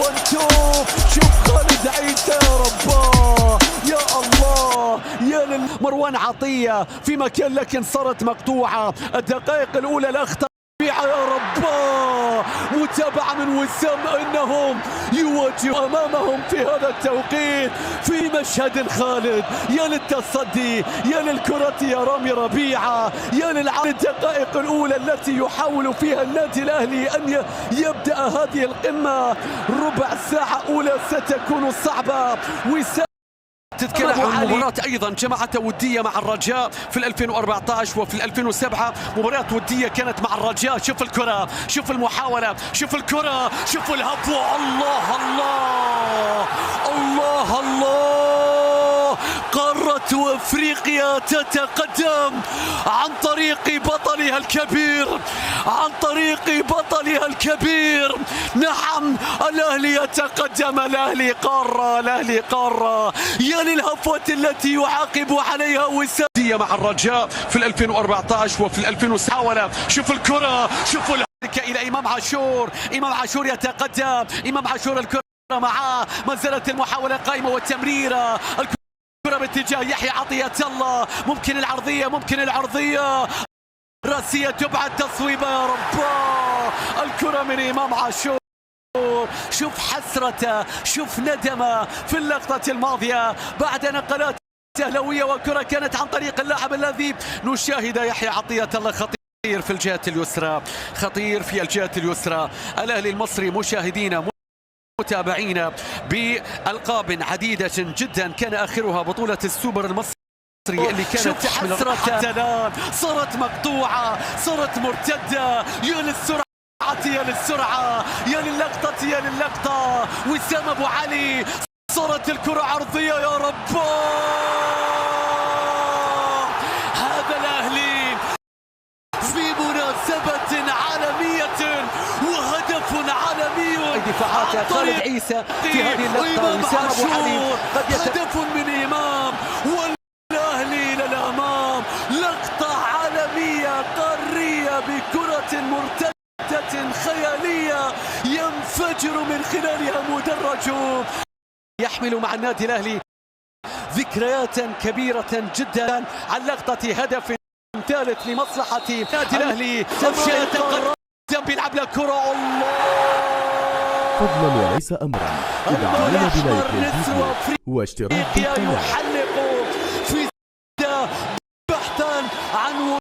ونشوف شوف خالد عيسى يا رباه يا الله يا مروان عطية في مكان لكن صارت مقطوعة. الدقائق الأولى الأخطاء يا رباه. متابعة من وسام انهم يواجهوا امامهم في هذا التوقيت في مشهد خالد. يا للتصدي يا للكرة يا رامي ربيعة يا الدقائق الاولى التي يحاول فيها النادي الاهلي ان يبدأ هذه القمة. ربع ساعة اولى ستكون صعبة. وسام تتكلم عن مباراة أيضا جماعة ودية مع الرجاء في 2014 وفي 2007 مباراة ودية كانت مع الرجاء. شوف الكرة شوف المحاولة شوف الكرة شوف الهفوة. الله الله الله الله. قارة أفريقيا تتقدم عن طريق بطلها الكبير عن طريق بطلها الكبير. نعم الأهلي يتقدم. الأهلي قارة الأهلي قارة. يا للهفوة التي يعاقب عليها وسام مع الرجاء في 2014 وفي 2007. شوف الكرة شوف إلى إمام عاشور. إمام عاشور يتقدم. إمام عاشور الكرة معاه ما زالت المحاولة قائمة والتمريرة. الكرة باتجاه يحيى عطية الله. ممكن العرضية ممكن العرضية راسية تبعد تصويبة يا رباه. الكرة من إمام عاشور. شوف حسرته شوف ندمه في اللقطة الماضية بعد نقلات أهلاوية وكرة كانت عن طريق اللاعب الذي نشاهد يحيى عطية الله. خطير في الجهة اليسرى خطير في الجهة اليسرى. الأهلي المصري مشاهدينا متابعين بألقاب عديدة جدا كان آخرها بطولة السوبر المصري اللي كانت تحمل حتى صارت مقطوعة صارت مرتدة. يا للسرعة يا للسرعة يا للقطة يا للقطة. وسام أبو علي صارت الكرة عرضية يا رباه. هذا الأهلي في مناسبة عالمية وهدف عالمي. دفاعات خالد عيسى في هذه اللقطة. وسام أبو علي هدف من إمام والأهلي إلى الأمام. لقطة عالمية قارية بكرة مرتدة خيالية ينفجر من خلالها مدرج. يحمل مع النادي الأهلي ذكريات كبيرة جدا عن لقطة هدف ثالث لمصلحة النادي الأهلي. يتقدم بيلعب له كرة. الله فضلا وليس أمرا. ادعمنا بلايك الفيديو واشتراك في القناة.